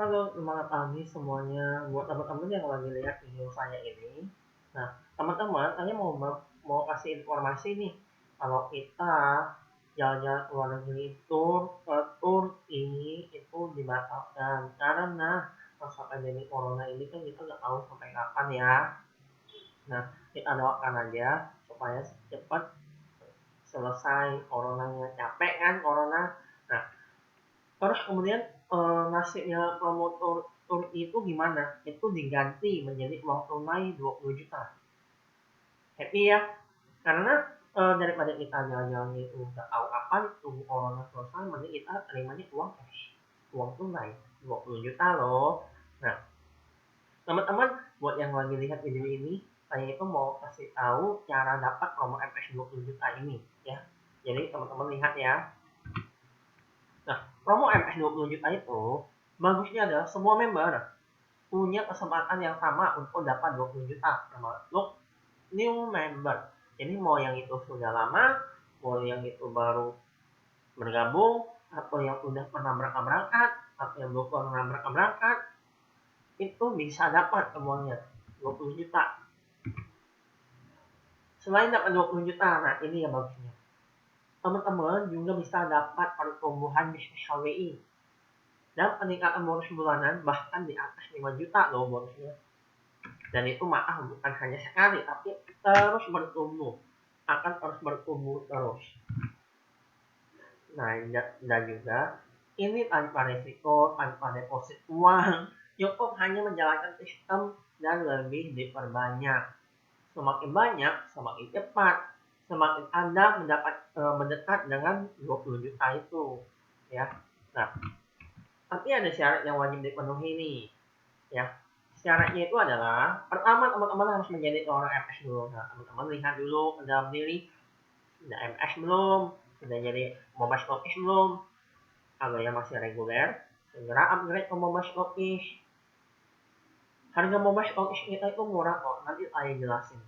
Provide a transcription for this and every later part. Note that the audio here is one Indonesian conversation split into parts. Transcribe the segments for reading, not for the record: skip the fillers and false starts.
Halo, semangat pagi semuanya. Buat teman-teman yang lagi lihat video saya ini. Nah, teman-teman, saya mau kasih informasi nih. Kalau kita jalan-jalan ke luar negeri tur ini itu dibatalkan karena masa pandemi corona ini kan kita nggak tahu sampai kapan ya. Nah, kita doakan aja supaya cepat selesai coronanya. Capek kan corona. Nah, terus kemudian nasibnya promotor tur itu gimana? Itu diganti menjadi uang tunai 20 juta. Happy ya? Karena daripada kita jalan-jalan itu nggak tahu kapan tunggu corona selesai, mending kita terimanya uang cash, uang tunai 20 juta loh. Nah, teman-teman buat yang lagi lihat video ini, saya itu mau kasih tahu cara dapat promo MX 20 juta ini ya. Jadi teman-teman lihat ya. Nah, promo MX 20 juta itu bagusnya adalah semua member punya kesempatan yang sama untuk dapat 20 juta termasuk new member. Jadi mau yang itu sudah lama, mau yang itu baru bergabung, atau yang sudah pernah berangkat, atau yang belum pernah berangkat, itu bisa dapat semuanya 20 juta. Selain dapat 20 juta, nah ini yang bagusnya. Teman-teman juga bisa dapat pertumbuhan bisnis HWI dan peningkatan bonus bulanan bahkan di atas 5 juta loh bonusnya. Dan itu maaf bukan hanya sekali tapi terus bertumbuh, akan terus bertumbuh terus. Nah, dan juga ini tanpa risiko, tanpa deposit uang, cukup hanya menjalankan sistem dan lebih diperbanyak. Semakin banyak, semakin cepat, semakin Anda mendekat dengan 20 juta itu, ya. Nah, tapi ada syarat yang wajib dipenuhi nih, ya. Syaratnya itu adalah pertama teman-teman harus menjadi orang MS dulu. Nah, teman-teman lihat dulu ke dalam diri, sudah MS belum, sudah jadi mobile stokis belum. Kalau yang masih reguler, segera upgrade ke mobile stokis. Harga mobile stokis kita itu murah kok, nanti saya jelasin.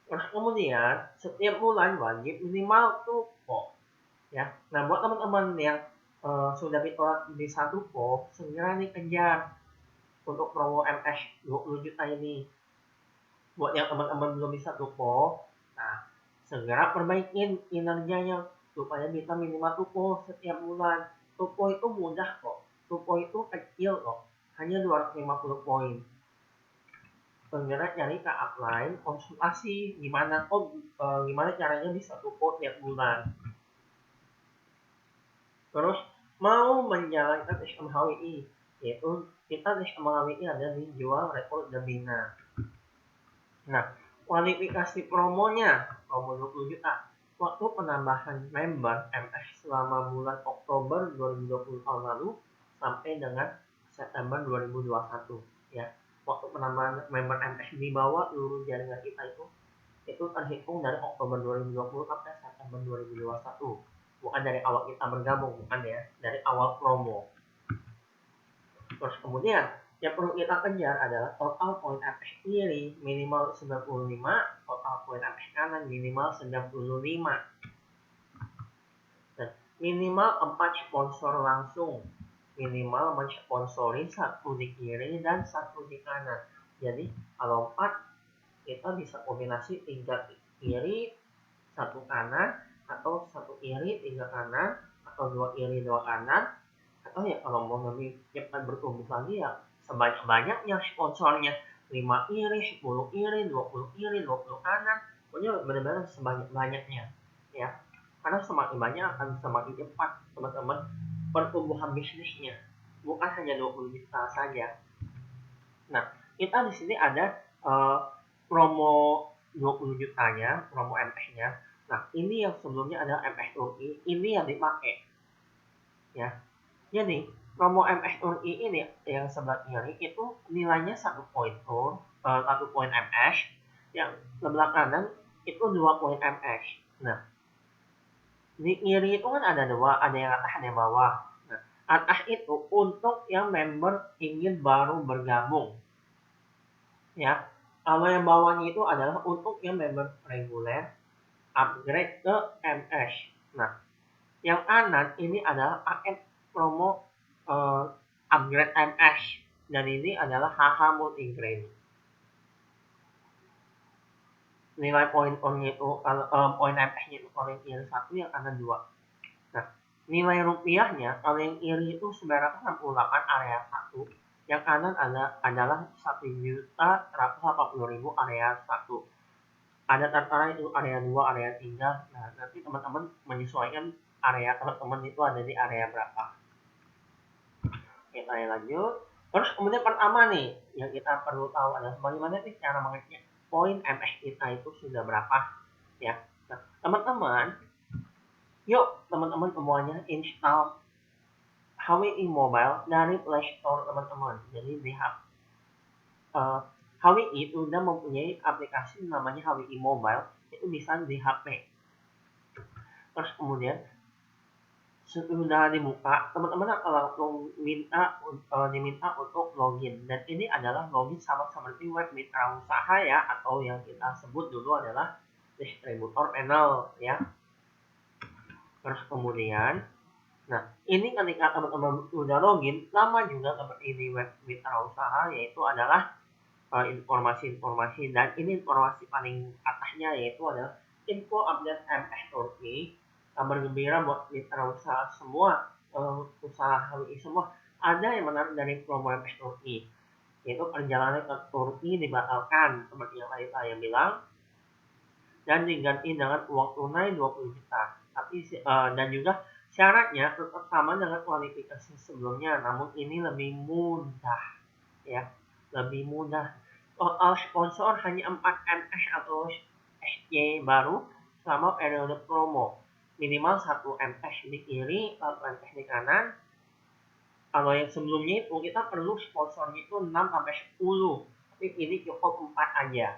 Terus kemudian setiap bulan wajib minimal tuh ya. Nah, buat teman-teman yang sudah di satu segera nih kejar untuk promo MS 20 juta ini. Buat yang teman-teman belum bisa nah segera perbaikin kinerjanya supaya bisa minimal setiap bulan. Itu mudah kok. Itu kecil kok. Hanya 250 poin. Segera cari ke upline, konsultasi gimana caranya bisa tiap bulan. Terus mau menjalankan sistem HWI, yaitu kita sistem HWI ada di jual rekrut dan bina. Nah, kualifikasi promonya, promo 20 juta. Waktu penambahan member MS selama bulan Oktober 2020 tahun lalu sampai dengan September 2021 ya. Waktu penambahan member MS di bawah seluruh jaringan kita itu terhitung dari Oktober 2020 sampai September 2021. Bukan dari awal kita bergabung, bukan ya, dari awal promo. Terus kemudian yang perlu kita kejar adalah total poin apex kiri minimal 95, total poin apex kanan minimal 95. Dan minimal 4 sponsor langsung, minimal mensponsori 1 di kiri dan 1 di kanan. Jadi kalau 4 kita bisa kombinasi 3 kiri, 1 kanan, atau 1 kiri, 3 kanan, atau 2 kiri, 2 kanan, atau ya kalau mau lebih cepat bertumbuh lagi ya sebanyak-banyaknya sponsornya, 5 kiri, 10 kiri, 20 kiri, 20 kanan, pokoknya benar-benar sebanyak-banyaknya ya. Karena semakin banyak akan semakin cepat teman-teman pertumbuhan bisnisnya, bukan hanya 20 juta saja. Nah, kita di sini ada promo 20 jutanya, promo MS-nya. Nah, ini yang sebelumnya ada MS Turki, ini yang dipakai. Ya. Jadi, promo MS Turki ini yang sebelah kiri itu nilainya 1 poin tur, 1 poin MS, yang sebelah kanan itu 2 poin MS. Nah, di kiri itu kan ada 2, ada yang atas, ada yang bawah. Nah, atas itu untuk yang member ingin baru bergabung. Ya, kalau yang bawahnya itu adalah untuk yang member reguler upgrade ke MS. Nah, yang kanan ini adalah paket promo upgrade MS, dan ini adalah HH multigrain. Nilai poin on-nya itu poin MS-nya itu kalau yang iri 1, yang kanan 2. Nah, nilai rupiahnya kalau yang iri itu 968 area 1, yang kanan adalah 1.180.000 area 1. Ada antara itu area 2, area 3. Nah, nanti teman-teman menyesuaikan area teman-teman itu ada di area berapa. Kita lanjut. Terus kemudian pertama nih yang kita perlu tahu adalah bagaimana nih cara mengecek poin MS kita itu sudah berapa ya. Nah, teman-teman, yuk teman-teman semuanya install HWI Mobile dari Play Store teman-teman. Jadi di HWI itu sudah mempunyai aplikasi namanya HWI Mobile, itu bisa di HP. Terus kemudian sudah dibuka, teman-teman akan langsung diminta untuk login, dan ini adalah login sama seperti web mitra usaha ya, atau yang kita sebut dulu adalah distributor panel ya. Terus kemudian, nah ini ketika teman-teman sudah login, sama juga seperti di web mitra usaha, yaitu adalah informasi-informasi, dan ini informasi paling atasnya yaitu adalah info update MS Turki. Kabar gembira buat mitra usaha semua, usaha HWI semua, ada yang menarik dari promo MS Turki, yaitu perjalanan ke Turki dibatalkan seperti yang tadi saya bilang, dan diganti dengan uang tunai 20 juta. Tapi dan juga syaratnya tetap sama dengan kualifikasi sebelumnya, namun ini lebih mudah ya, lebih mudah. Sponsor hanya 4 MS atau SC baru selama periode promo, minimal 1 MS di kiri, 1 MS di kanan. Kalau yang sebelumnya itu kita perlu sponsornya itu 6-10, tapi ini cukup 4 aja.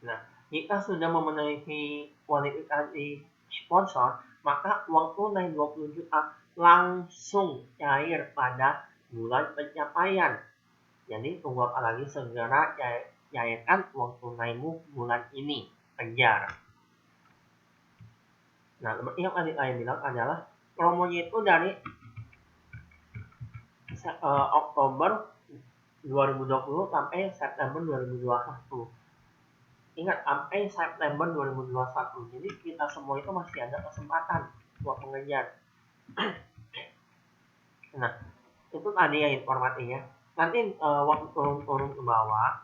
Nah, jika sudah memenuhi kualifikasi sponsor, maka uang tunai 20 juta langsung cair pada bulan pencapaian. Jadi tunggu apa lagi, segera cairkan uang tunaimu bulan ini, kejar. Nah, yang tadi saya bilang adalah promonya itu dari Oktober 2020 sampai September 2021. Ingat, sampai September 2021. Jadi kita semua itu masih ada kesempatan buat mengejar. Nah, itu tadi ya informasinya. Nanti waktu turun ke bawah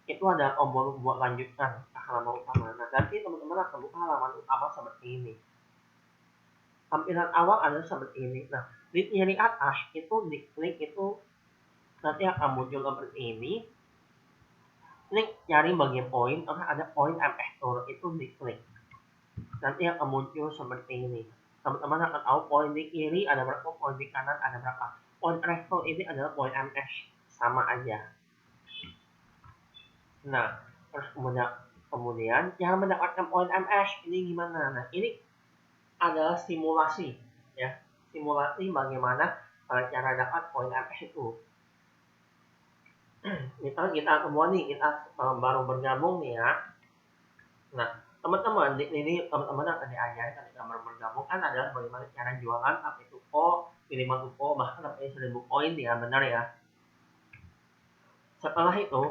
itu ada tombol buat lanjutkan ke halaman utama. Nah, nanti teman-teman akan buka halaman utama seperti ini. Tampilan awal adalah seperti ini. Nah, di kiri atas itu diklik itu nanti akan muncul seperti ini. Klik cari bagian poin, karena ada poin MS Tour, itu diklik. Nanti akan muncul seperti ini. Teman-teman akan tahu poin di kiri ada berapa, poin di kanan ada berapa. Poin travel ini adalah poin MS, sama aja. Nah, terus kemudian cara mendapatkan poin MS ini gimana? Nah, ini adalah simulasi ya, simulasi bagaimana cara dapat poin MS itu. Misalnya kita semua nih, kita baru bergabung nih ya. Nah, teman-teman di ini teman-teman akan diajari ketika baru bergabung kan adalah bagaimana cara jualan sampai tupo, minimal tupo, bahkan sampai 1000 poin ya, benar ya. Setelah itu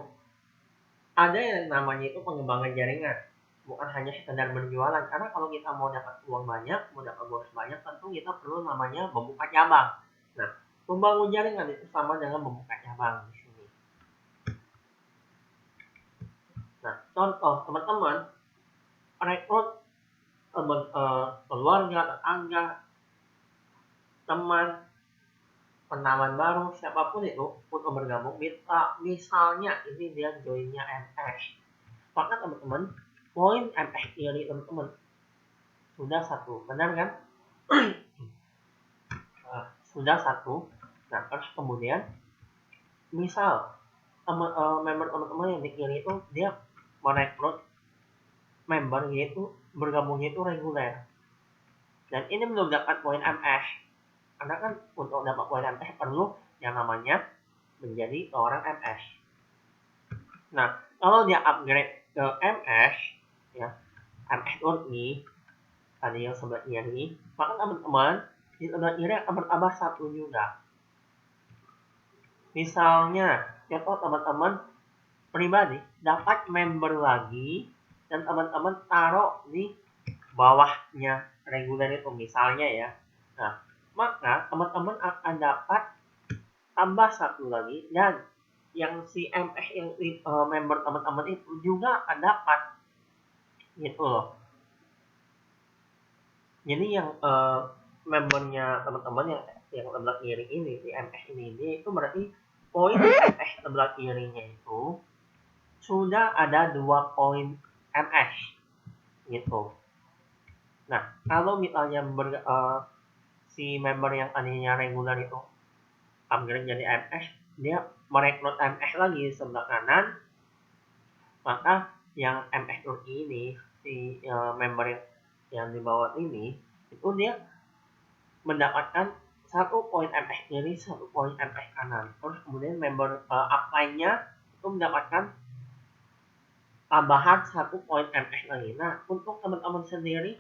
ada yang namanya itu pengembangan jaringan, bukan hanya sekedar berjualan, karena kalau kita mau dapat uang banyak, mau dapat bonus banyak, tentu kita perlu namanya membuka cabang. Nah, membangun jaringan itu sama dengan membuka cabang di sini. Nah, contoh teman-teman rekrut keluarga, tetangga, teman, penawan baru, siapapun itu untuk bergabung. Misalnya ini dia joinnya MS, maka teman-teman poin MS ini teman-teman sudah 1, benar kan? Sudah 1. Nah, terus kemudian misal member teman-teman yang di kiri itu dia merekrut member, yaitu bergabungnya itu reguler, dan ini belum dapat poin MS, karena kan untuk dapat poin MS perlu yang namanya menjadi orang MS. Nah, kalau dia upgrade ke MS ya, MS Turki tadi yang sebelah kiri, maka teman-teman di sebelah kiri akan bertambah 1 juga. Misalnya, contoh teman-teman pribadi dapat member lagi dan teman-teman taruh di bawahnya reguler itu misalnya ya. Nah, maka teman-teman akan dapat tambah satu lagi dan yang si MX yang member teman-teman itu juga akan dapat gitu loh. Jadi yang membernya teman-teman yang sebelah kiri ini si MX ini dia itu berarti poin MX sebelah kirinya itu sudah ada 2 poin MS gitu. Nah, kalau misalnya si member yang tadinya regular itu upgrade jadi MS, dia merekrut MS lagi sebelah kanan, maka yang MS ini si member yang di bawah ini itu dia mendapatkan 1 poin MS kiri, 1 poin MS kanan. Terus kemudian member upline-nya itu mendapatkan tambahan 1 poin MS lagi. Nah, untuk teman-teman sendiri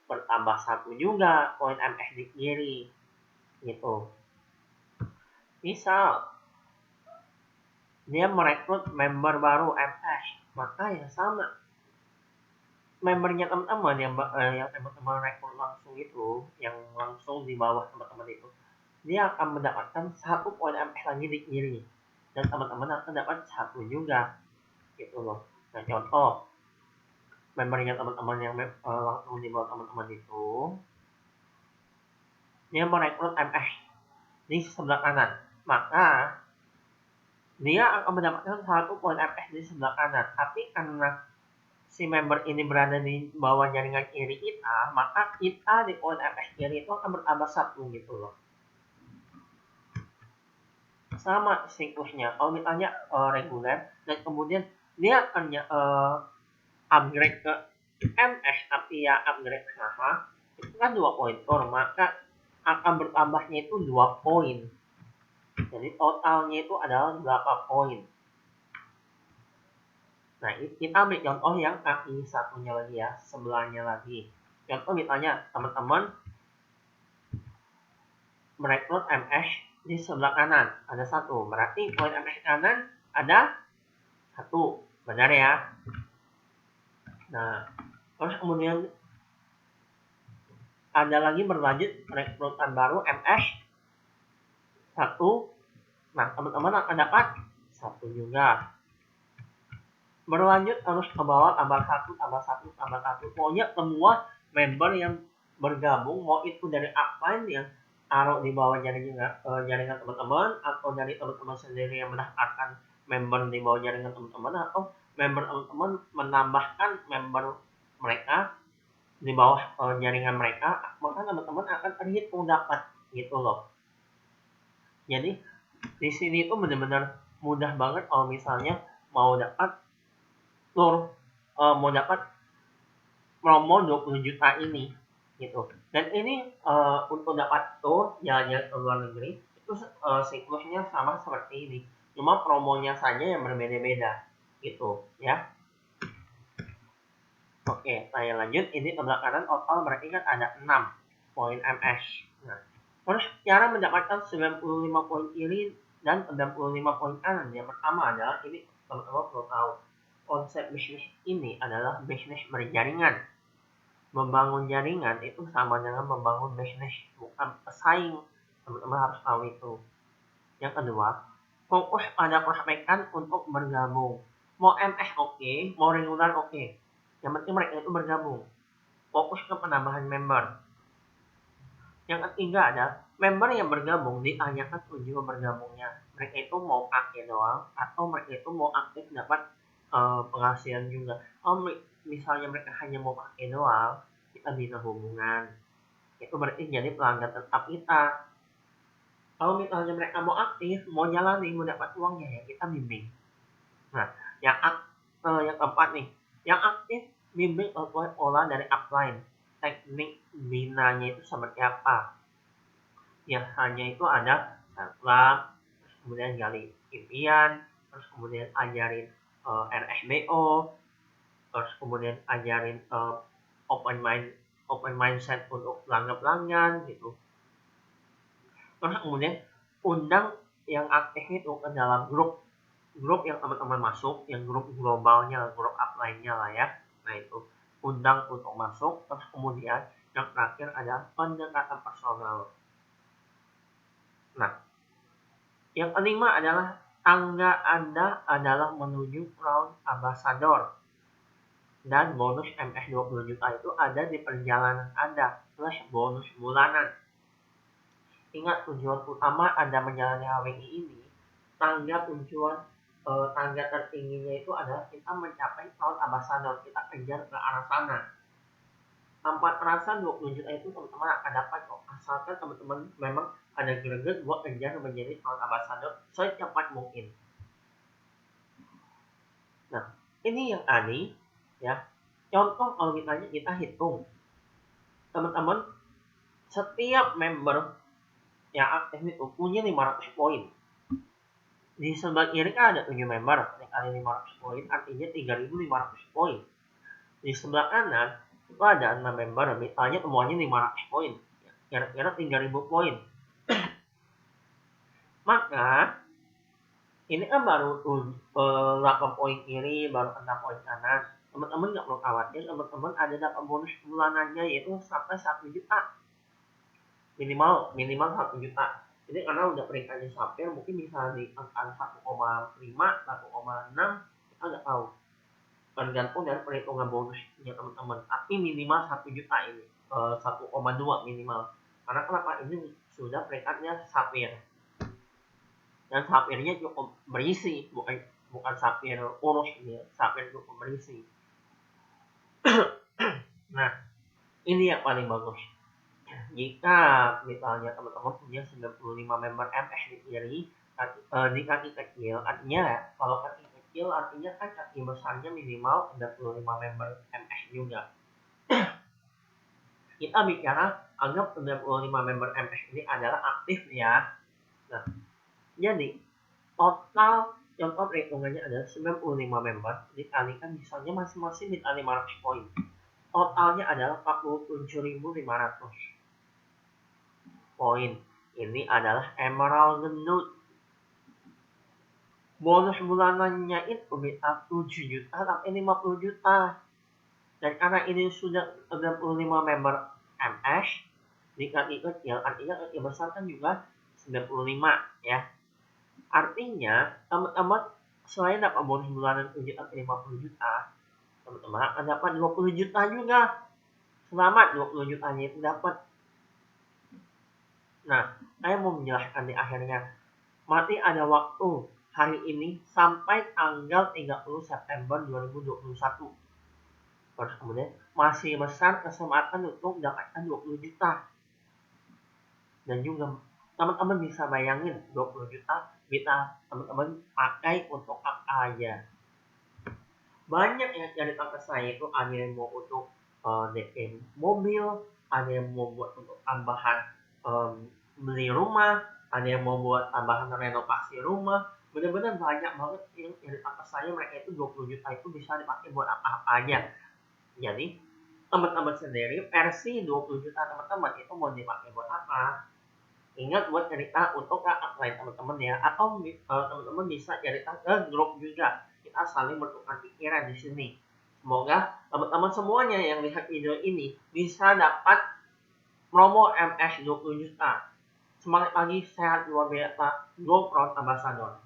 bertambah 1 juga poin MS di kiri gitu. Misal dia merekrut member baru MS, maka ya sama membernya teman-teman yang teman-teman rekrut langsung itu, yang langsung di bawah teman-teman itu, dia akan mendapatkan 1 poin MS lagi di kiri dan teman-teman akan dapat 1 juga gitu loh. Nah, contoh membernya teman-teman yang langsung di bawah teman-teman itu, dia merekrut MS di sebelah kanan, maka dia akan mendapatkan 1 poin MS di sebelah kanan. Tapi karena si member ini berada di bawah jaringan kiri kita, maka kita di poin MS kiri itu akan bertambah 1 gitu loh. Sama siklusnya. Kalau misalnya reguler dan kemudian dia akan upgrade ke MS tapi ya upgrade ke HH, itu kan 2 poin tor, maka akan bertambahnya itu 2 poin. Jadi totalnya itu adalah 8 poin. Nah, kita ambil contoh yang kaki satunya lagi ya, sebelahnya lagi. Contoh misalnya teman-teman merekrut MS di sebelah kanan, ada 1. Berarti poin MS kanan ada 1. Benar ya? Nah, terus kemudian ada lagi berlanjut rekrutan baru MS 1. Nah, teman-teman akan dapat 1 juga. Berlanjut terus ke bawah tambah 1, tambah 1, tambah 1. Pokoknya semua member yang bergabung, mau itu dari upline yang taruh di bawah jaringan teman-teman, atau dari teman-teman sendiri yang mendaftarkan member di bawah jaringan teman-teman, atau member teman-teman menambahkan member mereka di bawah jaringan mereka, maka teman-teman akan terhitung dapat gitu loh. Jadi di sini itu benar-benar mudah banget kalau misalnya mau dapat mau dapat promo 20 juta ini gitu. Dan ini untuk dapat tour jalan-jalan ke luar negeri itu siklusnya sama seperti ini, cuma promonya saja yang berbeda-beda gitu ya. Oke, saya lanjut. Ini sebelah kanan total berarti kan ada 6 poin MS. Nah, terus cara mendapatkan 95 poin kiri dan 95 poin kanan. Yang pertama adalah ini teman-teman perlu tahu, konsep bisnis ini adalah bisnis berjaringan. Membangun jaringan itu sama dengan membangun bisnis, bukan pesaing. Teman-teman harus tahu itu. Yang kedua, fokus pada prospekan untuk bergabung. Mau MS oke, mau regular oke. Yang penting mereka itu bergabung. Fokus ke penambahan member. Yang ketiga ada member yang bergabung ditanyakan tujuan bergabungnya. Mereka itu mau pakai doang atau mereka itu mau aktif dapat penghasilan juga. Kalau misalnya mereka hanya mau pakai doang, kita bina hubungan. Itu berarti jadi pelanggan tetap kita. Kalau misalnya mereka mau aktif, mau jalani, mau dapat uangnya ya kita bimbing. Nah, yang keempat nih, yang aktif bimbing sesuai pola dari upline. Teknik binanya itu seperti apa? Yang hanya itu ada self, kemudian gali impian, terus kemudian ajarin RSBO, terus kemudian ajarin open mindset untuk pelanggan-pelanggan gitu. Terus kemudian undang yang aktif itu ke dalam grup yang teman-teman masuk, yang grup globalnya, grup upline-nya lah ya. Nah itu undang untuk masuk. Terus kemudian yang terakhir adalah pendekatan personal. Nah, yang kelima adalah tangga Anda adalah menuju round ambassador. Dan bonus MS 20 juta itu ada di perjalanan Anda plus bonus bulanan. Ingat, tujuan utama Anda menjalani HWI ini, tangga tertingginya itu adalah kita mencapai round ambassador, kita kejar ke arah sana. Tanpa terasa 20 juta itu teman-teman akan dapat kok, asalkan teman-teman memang ada greget buat kejar menjadi round ambassador secepat mungkin. Nah, ini yang aneh ya. Contoh kalau kita hitung, teman-teman setiap member yang aktif itu punya 500 poin. Di sebelah kiri kan ada 7 member, kali 500 poin artinya 3.500 poin. Di sebelah kanan itu ada 6 member, misalnya semuanya 500 poin, kira-kira 3.000 poin. Maka ini kan baru 8 poin kiri, baru 6 poin kanan. Teman-teman nggak perlu khawatir, teman-teman ada dapat bonus bulanannya yaitu sampai 1 juta. Minimal 1 juta. Jadi karena udah peringkatnya sampai mungkin bisa di angka 1,5, 1,6, kita nggak tahu. Tergantung dari perhitungan bonusnya teman-teman. Tapi minimal 1 juta ini, 1,2 minimal. Karena kenapa ini sudah peringkatnya sapphire. Dan sapphire-nya cukup berisi, bukan sapphire urus ya, sapphire cukup berisi. Nah, ini yang paling bagus. Jika misalnya teman-teman punya 95 member MS di kiri, di kaki kecil, artinya kalau kaki kecil artinya kan kaki besarnya minimal 95 member MS juga. Kita bicara anggap 95 member MS ini adalah aktif ya. Nah, jadi total contoh perhitungannya adalah 95 member dikalikan misalnya masing-masing dikali 500 poin. Totalnya adalah 47.500 poin. Ini adalah emerald gendut. Bonus bulanannya itu bisa 7 juta sampai 50 juta. Dan karena ini sudah 65 member MS, di kaki kecil, artinya kaki besar kan juga 95 ya. Artinya teman-teman selain dapat bonus bulanan 7 sampai 50 juta, teman-teman akan dapat 20 juta juga. Selamat 20 jutanya itu dapat. Nah, saya mau menjelaskan di akhirnya. Masih ada waktu hari ini sampai tanggal 30 September 2021. Terus kemudian masih besar kesempatan untuk mendapatkan 20 juta. Dan juga teman-teman bisa bayangin 20 juta bisa teman-teman pakai untuk apa aja. Banyak yang dari kakak saya itu ada yang mau untuk DP mobil, ada yang mau buat untuk tambahan beli rumah, ada yang mau buat tambahan renovasi rumah. Benar-benar banyak banget yang dari kakak saya, mereka itu 20 juta itu bisa dipakai buat apa-apa aja. Jadi teman-teman sendiri versi 20 juta teman-teman itu mau dipakai buat apa? Ingat buat cerita untuk kakak lain teman-teman ya, atau teman-teman bisa cerita ke grup juga, kita saling bertukar pikiran di sini. Semoga teman-teman semuanya yang lihat video ini bisa dapat promo MS 20 juta. Semangat pagi, sehat luar biasa, go proud ambassador.